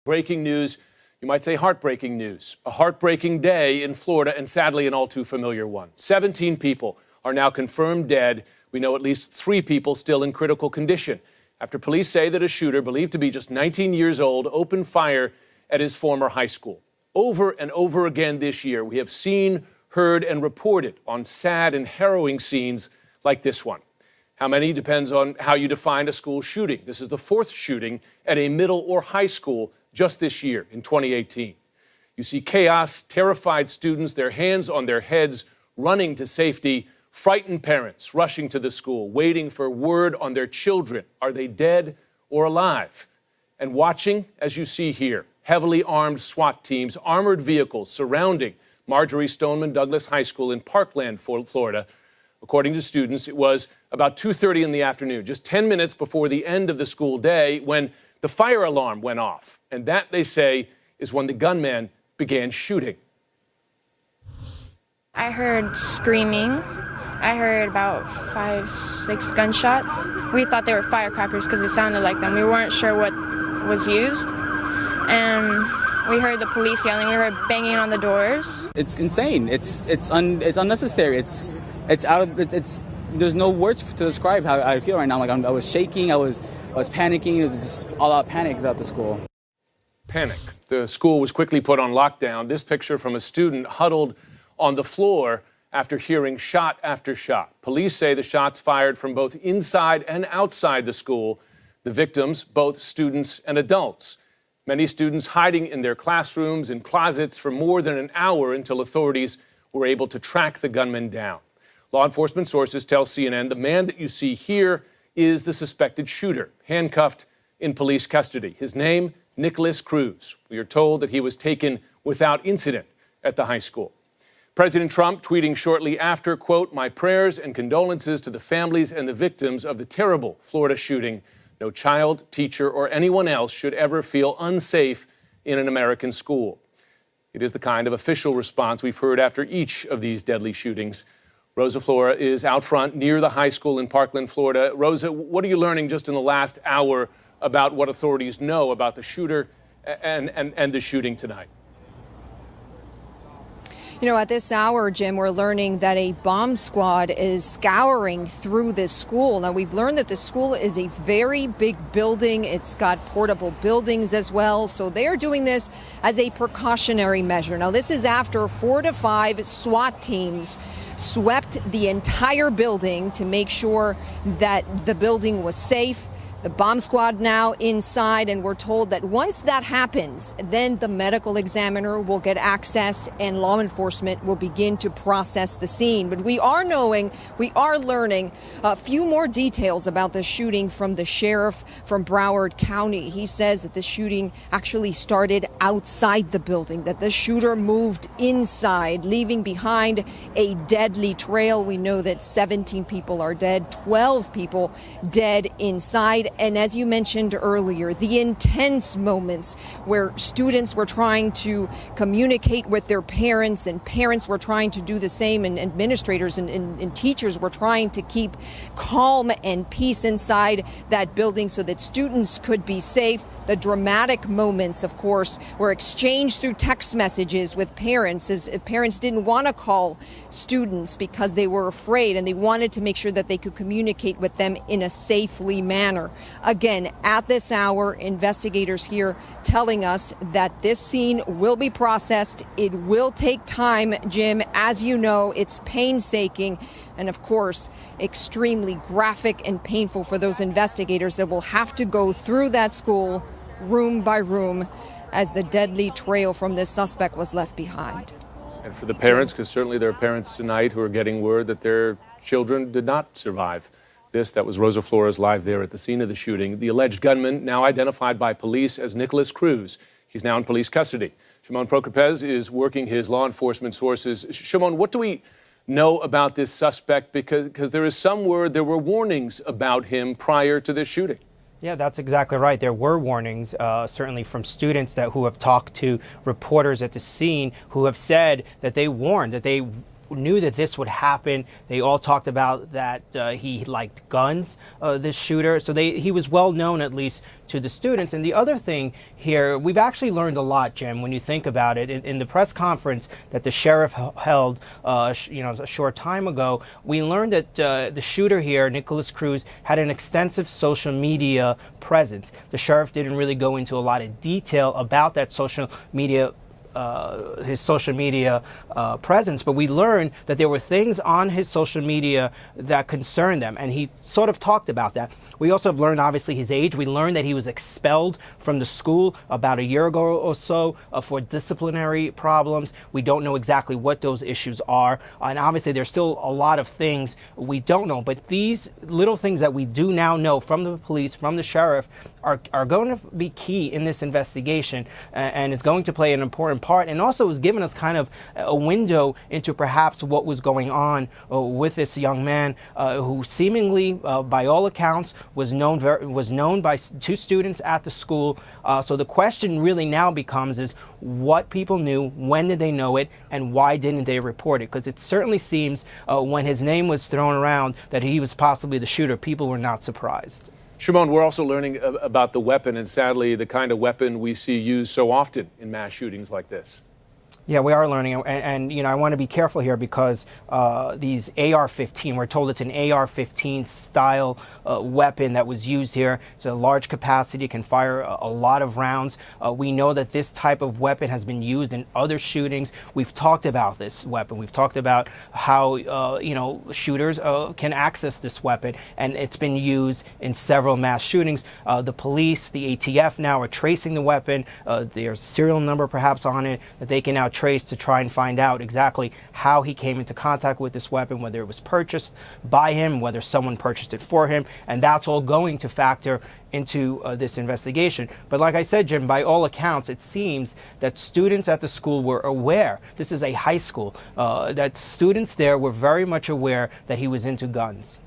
Breaking news, you might say heartbreaking news. A heartbreaking day in Florida, and sadly an all too familiar one. 17 people are now confirmed dead. We know at least 3 people still in critical condition after police say that a shooter, believed to be just 19 years old, opened fire at his former high school. Over and over again this year, we have seen, heard, and reported on sad and harrowing scenes like this one. How many depends on how you define a school shooting. This is the 4th shooting at a middle or high school just this year, in 2018. You see chaos, terrified students, their hands on their heads, running to safety, frightened parents rushing to the school, waiting for word on their children. Are they dead or alive? And watching, as you see here, heavily armed SWAT teams, armored vehicles surrounding Marjory Stoneman Douglas High School in Parkland, Florida. According to students, it was about 2:30 in the afternoon, just 10 minutes before the end of the school day, when the fire alarm went off. And that, they say, is when the gunman began shooting. I heard screaming. I heard about 5, 6 gunshots. We thought they were firecrackers because it sounded like them. We weren't sure what was used. And we heard the police yelling. We heard banging on the doors. It's insane. It's unnecessary. There's no words to describe how I feel right now. Like I was shaking. I was panicking. It was just all out panic throughout the school. Panic. The school was quickly put on lockdown. This picture from a student huddled on the floor after hearing shot after shot. Police say the shots fired from both inside and outside the school. The victims, both students and adults. Many students hiding in their classrooms and closets for more than an hour until authorities were able to track the gunman down. Law enforcement sources tell CNN the man that you see here is the suspected shooter, handcuffed in police custody. His name, Nikolas Cruz. We are told that he was taken without incident at the high school. President Trump tweeting shortly after, quote, "My prayers and condolences to the families and the victims of the terrible Florida shooting. No child, teacher, or anyone else should ever feel unsafe in an American school." It is the kind of official response we've heard after each of these deadly shootings. Rosa Flora is out front near the high school in Parkland, Florida. Rosa, what are you learning just in the last hour about what authorities know about the shooter and the shooting tonight? You know, at this hour, Jim, we're learning that a bomb squad is scouring through this school. Now, we've learned that the school is a very big building. It's got portable buildings as well. So they are doing this as a precautionary measure. Now, this is after 4 to 5 SWAT teams swept the entire building to make sure that the building was safe. The bomb squad now inside, and we're told that once that happens, then the medical examiner will get access and law enforcement will begin to process the scene. But we are learning a few more details about the shooting from the sheriff from Broward County. He says that the shooting actually started outside the building, that the shooter moved inside, leaving behind a deadly trail. We know that 17 people are dead, 12 people dead inside. And as you mentioned earlier, the intense moments where students were trying to communicate with their parents and parents were trying to do the same, and administrators and teachers were trying to keep calm and peace inside that building so that students could be safe. The dramatic moments, of course, were exchanged through text messages with parents, as parents didn't want to call students because they were afraid and they wanted to make sure that they could communicate with them in a safely manner. Again, at this hour, investigators here telling us that this scene will be processed. It will take time, Jim. As you know, it's painstaking and, of course, extremely graphic and painful for those investigators that will have to go through that school room by room as the deadly trail from this suspect was left behind. And for the parents, because certainly there are parents tonight who are getting word that their children did not survive this. That was Rosa Flores live there at the scene of the shooting. The alleged gunman, now identified by police as Nikolas Cruz. He's now in police custody. Shimon Prokupecz is working his law enforcement sources. Shimon, what do we know about this suspect? Because there is some word there were warnings about him prior to this shooting. Yeah, that's exactly right. There were warnings, certainly from students who have talked to reporters at the scene who have said that they warned, that they knew that this would happen. They all talked about that he liked guns, this shooter. So he was well known, at least to the students. And the other thing here, we've actually learned a lot, Jim, when you think about it. In the press conference that the sheriff held, a short time ago, we learned that the shooter here, Nikolas Cruz, had an extensive social media presence. The sheriff didn't really go into a lot of detail about that social media his social media presence, but we learned that there were things on his social media that concerned them, and he sort of talked about that. We also have learned, obviously, his age. We learned that he was expelled from the school about a year ago or so for disciplinary problems. We don't know exactly what those issues are, and obviously there's still a lot of things we don't know, but these little things that we do now know from the police, from the sheriff, are going to be key in this investigation, and it's going to play an important part, and also has given us kind of a window into perhaps what was going on with this young man who seemingly, by all accounts, was known by two students at the school. So the question really now becomes is what people knew, when did they know it, and why didn't they report it? Because it certainly seems when his name was thrown around that he was possibly the shooter, people were not surprised. Shimon, we're also learning about the weapon, and sadly, the kind of weapon we see used so often in mass shootings like this. Yeah, we are learning, and I want to be careful here because these AR-15, we're told it's an AR-15 style weapon that was used here. It's a large capacity, can fire a lot of rounds. We know that this type of weapon has been used in other shootings. We've talked about this weapon. We've talked about how shooters can access this weapon, and it's been used in several mass shootings. The police, the ATF now are tracing the weapon. There's a serial number perhaps on it that they can now trace to try and find out exactly how he came into contact with this weapon, whether it was purchased by him, whether someone purchased it for him, and that's all going to factor into this investigation. But like I said, Jim, by all accounts, it seems that students at the school were aware. This is a high school, that students there were very much aware that he was into guns.